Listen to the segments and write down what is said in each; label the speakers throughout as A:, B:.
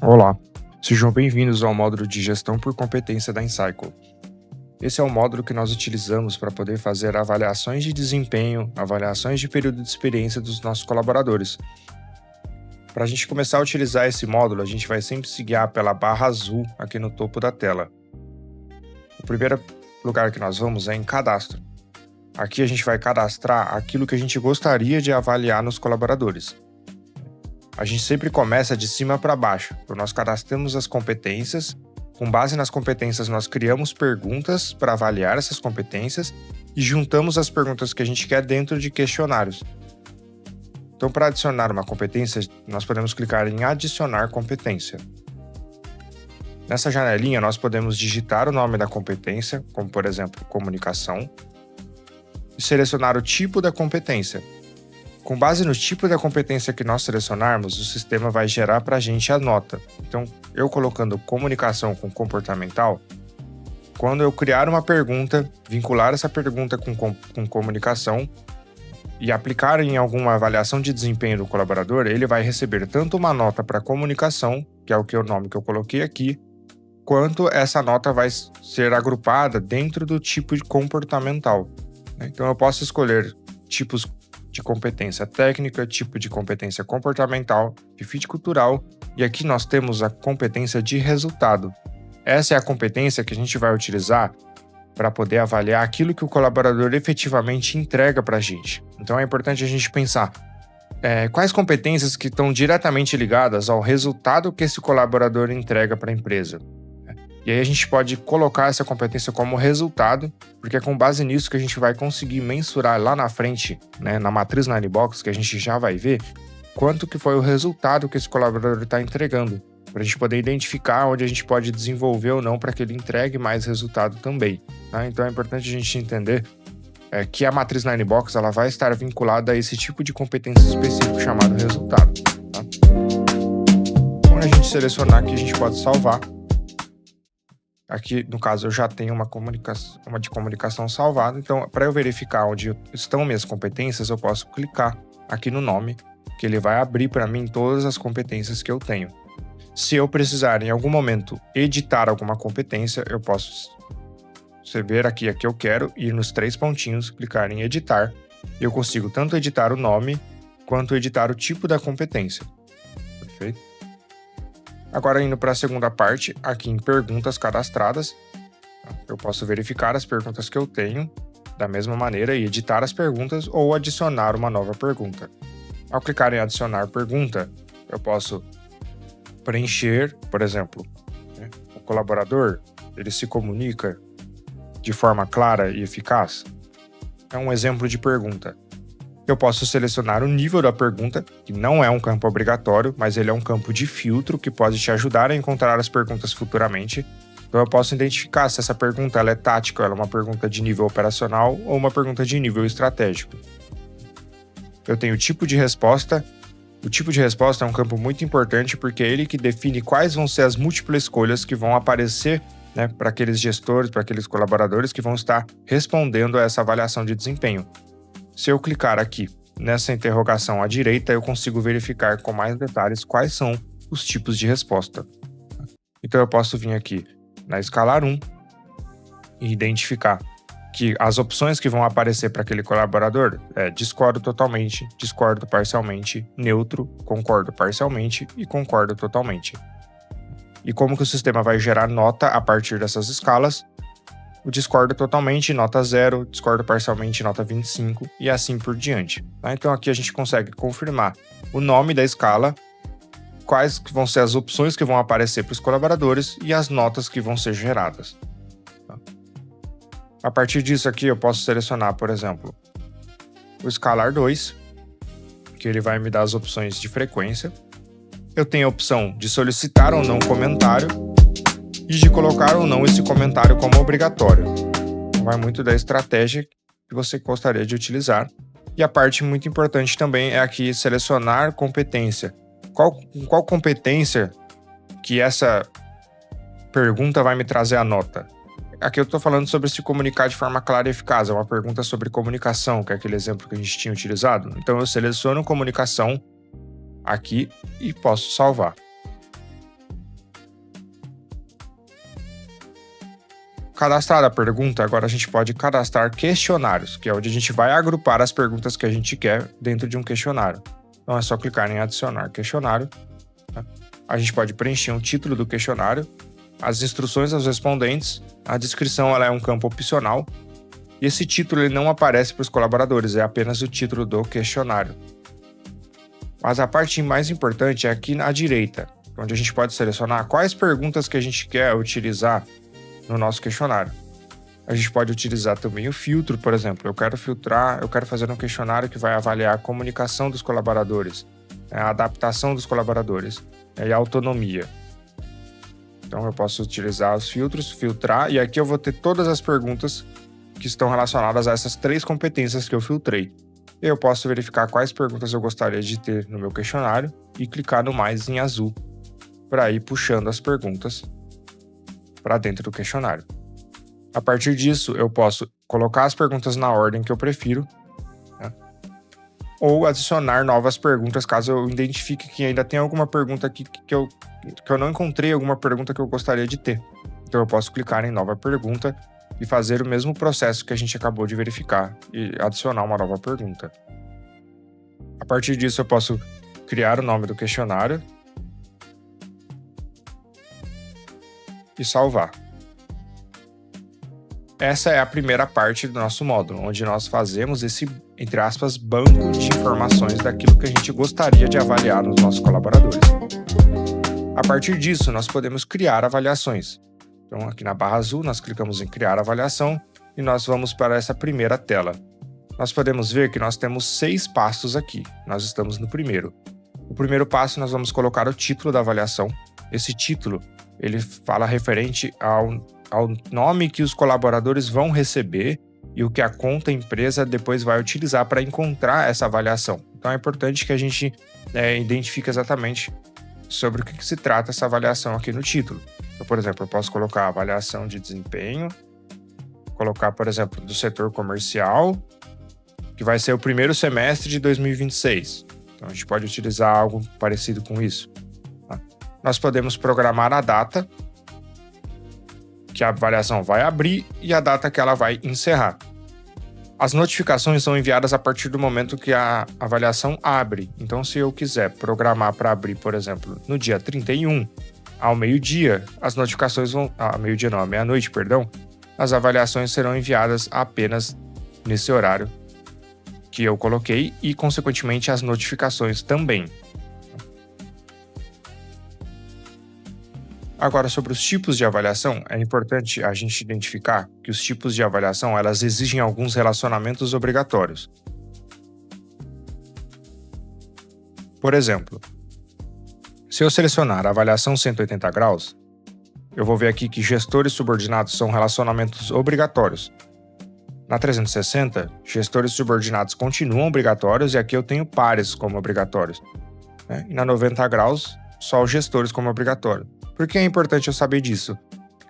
A: Olá, sejam bem-vindos ao módulo de Gestão por Competência da Incycle. Esse é o módulo que nós utilizamos para poder fazer avaliações de desempenho, avaliações de período de experiência dos nossos colaboradores. Para a gente começar a utilizar esse módulo, a gente vai sempre se guiar pela barra azul aqui no topo da tela. O primeiro lugar que nós vamos é em Cadastro. Aqui a gente vai cadastrar aquilo que a gente gostaria de avaliar nos colaboradores. A gente sempre começa de cima para baixo. Então, nós cadastramos as competências. Com base nas competências, nós criamos perguntas para avaliar essas competências e juntamos as perguntas que a gente quer dentro de questionários. Então, para adicionar uma competência, nós podemos clicar em Adicionar competência. Nessa janelinha, nós podemos digitar o nome da competência, como por exemplo, comunicação, e selecionar o tipo da competência. Com base no tipo da competência que nós selecionarmos, o sistema vai gerar para a gente a nota. Então, eu colocando comunicação com comportamental, quando eu criar uma pergunta, vincular essa pergunta com comunicação e aplicar em alguma avaliação de desempenho do colaborador, ele vai receber tanto uma nota para comunicação, que é o nome que eu coloquei aqui, quanto essa nota vai ser agrupada dentro do tipo de comportamental. Então, eu posso escolher tipos de competência técnica, tipo de competência comportamental, de fit cultural, e aqui nós temos a competência de resultado. Essa é a competência que a gente vai utilizar para poder avaliar aquilo que o colaborador efetivamente entrega para a gente. Então é importante a gente pensar quais competências que estão diretamente ligadas ao resultado que esse colaborador entrega para a empresa. E aí a gente pode colocar essa competência como resultado, porque é com base nisso que a gente vai conseguir mensurar lá na frente, na matriz Ninebox, que a gente já vai ver, quanto que foi o resultado que esse colaborador está entregando, para a gente poder identificar onde a gente pode desenvolver ou não para que ele entregue mais resultado também. Tá? Então é importante a gente entender que a matriz Ninebox ela vai estar vinculada a esse tipo de competência específico chamado resultado. Tá? Quando a gente selecionar aqui, a gente pode salvar. Aqui, no caso, eu já tenho uma de comunicação salvada, então para eu verificar onde estão minhas competências, eu posso clicar aqui no nome, que ele vai abrir para mim todas as competências que eu tenho. Se eu precisar em algum momento editar alguma competência, eu posso ver aqui a que eu quero, ir nos 3 pontinhos, clicar em editar, e eu consigo tanto editar o nome, quanto editar o tipo da competência. Perfeito? Agora, indo para a segunda parte, aqui em perguntas cadastradas, eu posso verificar as perguntas que eu tenho da mesma maneira e editar as perguntas ou adicionar uma nova pergunta. Ao clicar em adicionar pergunta, eu posso preencher, por exemplo, o colaborador, ele se comunica de forma clara e eficaz? É um exemplo de pergunta. Eu posso selecionar o nível da pergunta, que não é um campo obrigatório, mas ele é um campo de filtro que pode te ajudar a encontrar as perguntas futuramente. Então eu posso identificar se essa pergunta ela é tática, ela é uma pergunta de nível operacional ou uma pergunta de nível estratégico. Eu tenho o tipo de resposta. O tipo de resposta é um campo muito importante porque é ele que define quais vão ser as múltiplas escolhas que vão aparecer para aqueles gestores, para aqueles colaboradores que vão estar respondendo a essa avaliação de desempenho. Se eu clicar aqui nessa interrogação à direita, eu consigo verificar com mais detalhes quais são os tipos de resposta. Então eu posso vir aqui na escalar 1 e identificar que as opções que vão aparecer para aquele colaborador é discordo totalmente, discordo parcialmente, neutro, concordo parcialmente e concordo totalmente. E como que o sistema vai gerar nota a partir dessas escalas? O discordo totalmente, nota 0, discordo parcialmente, nota 25 e assim por diante. Tá? Então aqui a gente consegue confirmar o nome da escala, quais que vão ser as opções que vão aparecer para os colaboradores e as notas que vão ser geradas. Tá? A partir disso aqui eu posso selecionar, por exemplo, o escalar 2, que ele vai me dar as opções de frequência. Eu tenho a opção de solicitar ou não comentário, e de colocar ou não esse comentário como obrigatório. Vai muito da estratégia que você gostaria de utilizar. E a parte muito importante também é aqui selecionar competência. Qual competência que essa pergunta vai me trazer a nota? Aqui eu estou falando sobre se comunicar de forma clara e eficaz. É uma pergunta sobre comunicação, que é aquele exemplo que a gente tinha utilizado. Então eu seleciono comunicação aqui e posso salvar. Cadastrada a pergunta, agora a gente pode cadastrar questionários, que é onde a gente vai agrupar as perguntas que a gente quer dentro de um questionário. Então é só clicar em adicionar questionário. Tá? A gente pode preencher um título do questionário, as instruções aos respondentes, a descrição ela é um campo opcional, e esse título ele não aparece para os colaboradores, é apenas o título do questionário. Mas a parte mais importante é aqui à direita, onde a gente pode selecionar quais perguntas que a gente quer utilizar no nosso questionário. A gente pode utilizar também o filtro, por exemplo, eu quero fazer um questionário que vai avaliar a comunicação dos colaboradores, a adaptação dos colaboradores e a autonomia. Então eu posso utilizar os filtros, filtrar, e aqui eu vou ter todas as perguntas que estão relacionadas a essas 3 competências que eu filtrei. Eu posso verificar quais perguntas eu gostaria de ter no meu questionário e clicar no mais em azul para ir puxando as perguntas para dentro do questionário. A partir disso, eu posso colocar as perguntas na ordem que eu prefiro, né? Ou adicionar novas perguntas caso eu identifique que ainda tem alguma pergunta aqui que eu não encontrei, alguma pergunta que eu gostaria de ter. Então eu posso clicar em nova pergunta e fazer o mesmo processo que a gente acabou de verificar e adicionar uma nova pergunta. A partir disso, eu posso criar o nome do questionário e salvar. Essa é a primeira parte do nosso módulo, onde nós fazemos esse, entre aspas, banco de informações daquilo que a gente gostaria de avaliar nos nossos colaboradores. A partir disso, nós podemos criar avaliações. Então, aqui na barra azul, nós clicamos em criar avaliação e nós vamos para essa primeira tela. Nós podemos ver que nós temos 6 passos aqui. Nós estamos no primeiro. No primeiro passo, nós vamos colocar o título da avaliação. Esse título ele fala referente ao nome que os colaboradores vão receber e o que a conta empresa depois vai utilizar para encontrar essa avaliação. Então é importante que a gente identifique exatamente sobre o que se trata essa avaliação aqui no título. Então, por exemplo, eu posso colocar avaliação de desempenho, colocar, por exemplo, do setor comercial, que vai ser o primeiro semestre de 2026. Então a gente pode utilizar algo parecido com isso. Nós podemos programar a data que a avaliação vai abrir e a data que ela vai encerrar. As notificações são enviadas a partir do momento que a avaliação abre. Então, se eu quiser programar para abrir, por exemplo, no dia 31, ao meio-dia, as notificações vão... meio-dia não, à meia-noite, perdão. As avaliações serão enviadas apenas nesse horário que eu coloquei e, consequentemente, as notificações também. Agora, sobre os tipos de avaliação, é importante a gente identificar que os tipos de avaliação elas exigem alguns relacionamentos obrigatórios. Por exemplo, se eu selecionar a avaliação 180 graus, eu vou ver aqui que gestores subordinados são relacionamentos obrigatórios. Na 360, gestores subordinados continuam obrigatórios e aqui eu tenho pares como obrigatórios. E na 90 graus, só os gestores como obrigatório. Por que é importante eu saber disso?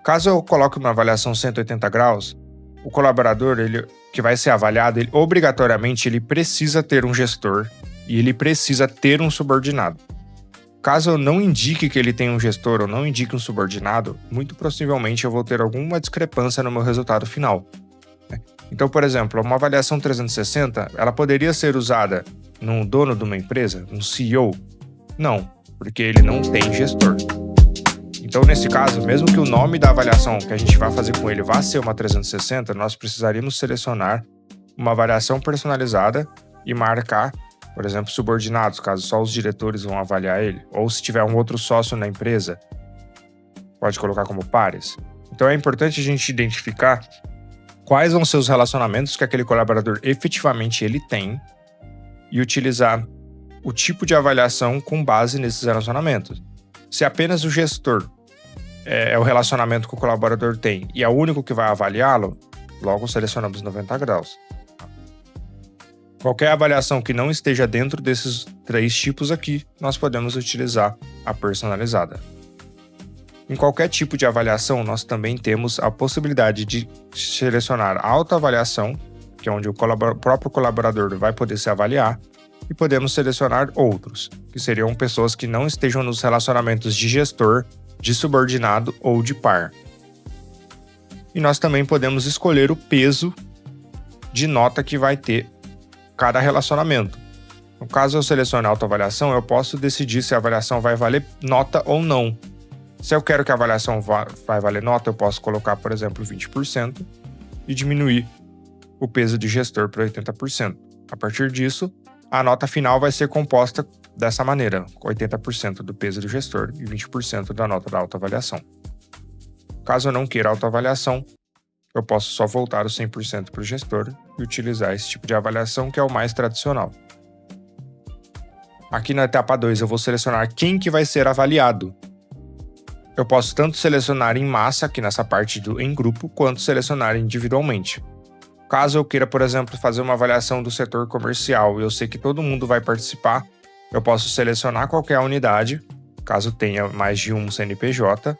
A: Caso eu coloque uma avaliação 180 graus, o colaborador que vai ser avaliado, obrigatoriamente ele precisa ter um gestor e ele precisa ter um subordinado. Caso eu não indique que ele tem um gestor ou não indique um subordinado, muito possivelmente eu vou ter alguma discrepância no meu resultado final. Então, por exemplo, uma avaliação 360, ela poderia ser usada num dono de uma empresa, um CEO? Não, porque ele não tem gestor. Então, nesse caso, mesmo que o nome da avaliação que a gente vai fazer com ele vá ser uma 360, nós precisaríamos selecionar uma avaliação personalizada e marcar, por exemplo, subordinados, caso só os diretores vão avaliar ele, ou se tiver um outro sócio na empresa, pode colocar como pares. Então, é importante a gente identificar quais vão ser os relacionamentos que aquele colaborador efetivamente ele tem e utilizar o tipo de avaliação com base nesses relacionamentos. Se apenas o gestor é o relacionamento que o colaborador tem e é o único que vai avaliá-lo, logo selecionamos 90 graus. Qualquer avaliação que não esteja dentro desses 3 tipos aqui, nós podemos utilizar a personalizada. Em qualquer tipo de avaliação, nós também temos a possibilidade de selecionar a autoavaliação, que é onde o próprio colaborador vai poder se avaliar, e podemos selecionar outros, que seriam pessoas que não estejam nos relacionamentos de gestor, de subordinado ou de par. E nós também podemos escolher o peso de nota que vai ter cada relacionamento. No caso eu selecionar autoavaliação, eu posso decidir se a avaliação vai valer nota ou não. Se eu quero que a avaliação vai valer nota, eu posso colocar, por exemplo, 20% e diminuir o peso de gestor para 80%. A partir disso, a nota final vai ser composta dessa maneira, 80% do peso do gestor e 20% da nota da autoavaliação. Caso eu não queira autoavaliação, eu posso só voltar os 100% para o gestor e utilizar esse tipo de avaliação que é o mais tradicional. Aqui na etapa 2 eu vou selecionar quem que vai ser avaliado. Eu posso tanto selecionar em massa, aqui nessa parte do em grupo, quanto selecionar individualmente. Caso eu queira, por exemplo, fazer uma avaliação do setor comercial e eu sei que todo mundo vai participar, eu posso selecionar qualquer unidade, caso tenha mais de um CNPJ,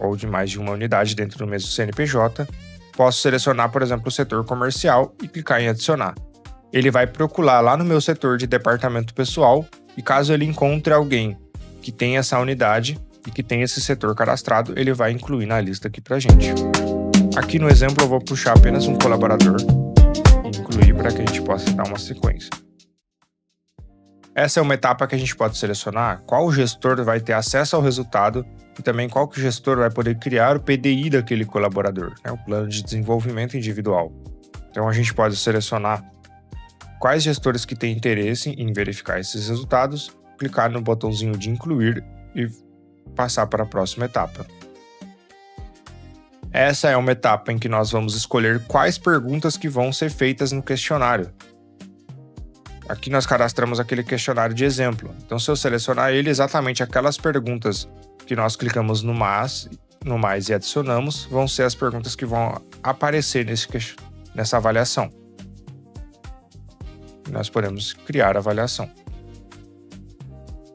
A: ou de mais de uma unidade dentro do mesmo CNPJ, posso selecionar, por exemplo, o setor comercial e clicar em adicionar. Ele vai procurar lá no meu setor de departamento pessoal e caso ele encontre alguém que tem essa unidade e que tem esse setor cadastrado, ele vai incluir na lista aqui pra gente. Aqui no exemplo eu vou puxar apenas um colaborador e incluir para que a gente possa dar uma sequência. Essa é uma etapa que a gente pode selecionar qual gestor vai ter acesso ao resultado e também qual que gestor vai poder criar o PDI daquele colaborador, o plano de desenvolvimento individual. Então a gente pode selecionar quais gestores que têm interesse em verificar esses resultados, clicar no botãozinho de incluir e passar para a próxima etapa. Essa é uma etapa em que nós vamos escolher quais perguntas que vão ser feitas no questionário. Aqui nós cadastramos aquele questionário de exemplo. Então, se eu selecionar ele, exatamente aquelas perguntas que nós clicamos no mais e adicionamos, vão ser as perguntas que vão aparecer nessa avaliação. Nós podemos criar a avaliação.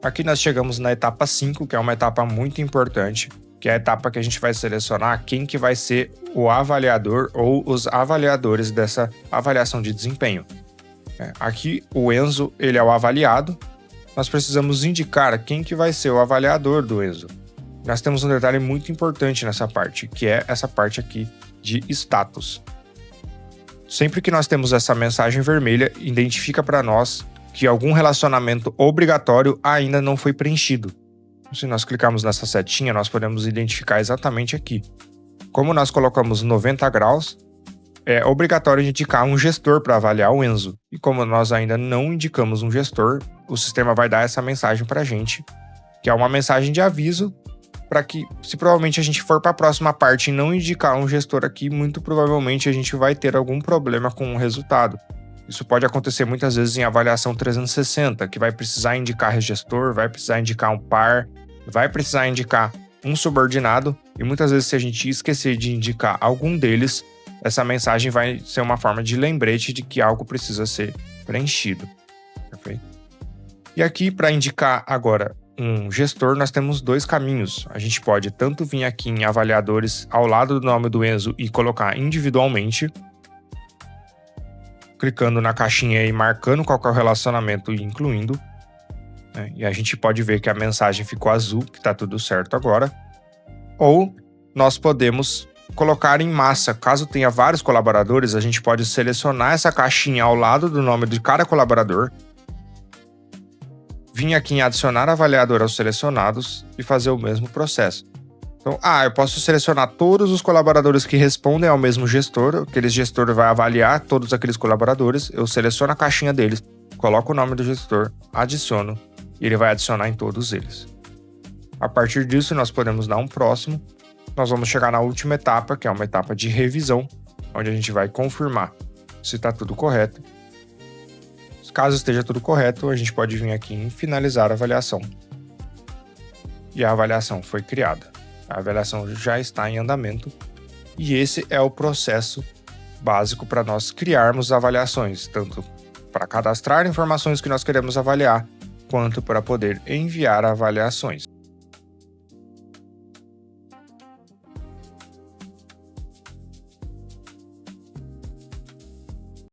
A: Aqui nós chegamos na etapa 5, que é uma etapa muito importante, que é a etapa que a gente vai selecionar quem que vai ser o avaliador ou os avaliadores dessa avaliação de desempenho. Aqui o Enzo ele é o avaliado, nós precisamos indicar quem que vai ser o avaliador do Enzo. Nós temos um detalhe muito importante nessa parte, que é essa parte aqui de status. Sempre que nós temos essa mensagem vermelha, identifica para nós que algum relacionamento obrigatório ainda não foi preenchido. Se nós clicarmos nessa setinha, nós podemos identificar exatamente aqui. Como nós colocamos 90 graus, é obrigatório indicar um gestor para avaliar o Enzo. E como nós ainda não indicamos um gestor, o sistema vai dar essa mensagem para a gente, que é uma mensagem de aviso, para que, se provavelmente a gente for para a próxima parte e não indicar um gestor aqui, muito provavelmente a gente vai ter algum problema com o resultado. Isso pode acontecer muitas vezes em avaliação 360, que vai precisar indicar gestor, vai precisar indicar um par, vai precisar indicar um subordinado, e muitas vezes se a gente esquecer de indicar algum deles, essa mensagem vai ser uma forma de lembrete de que algo precisa ser preenchido. Perfeito? E aqui, para indicar agora um gestor, nós temos dois caminhos. A gente pode tanto vir aqui em avaliadores ao lado do nome do Enzo e colocar individualmente, clicando na caixinha e marcando qual que é o relacionamento e incluindo. E a gente pode ver que a mensagem ficou azul, que está tudo certo agora. Ou nós podemos colocar em massa. Caso tenha vários colaboradores, a gente pode selecionar essa caixinha ao lado do nome de cada colaborador, vir aqui em adicionar avaliador aos selecionados e fazer o mesmo processo. Então, eu posso selecionar todos os colaboradores que respondem ao mesmo gestor, aquele gestor vai avaliar todos aqueles colaboradores, eu seleciono a caixinha deles, coloco o nome do gestor, adiciono e ele vai adicionar em todos eles. A partir disso, nós podemos dar um próximo. Nós vamos chegar na última etapa, que é uma etapa de revisão, onde a gente vai confirmar se está tudo correto. Caso esteja tudo correto, a gente pode vir aqui em finalizar a avaliação. E a avaliação foi criada. A avaliação já está em andamento. E esse é o processo básico para nós criarmos avaliações, tanto para cadastrar informações que nós queremos avaliar, quanto para poder enviar avaliações.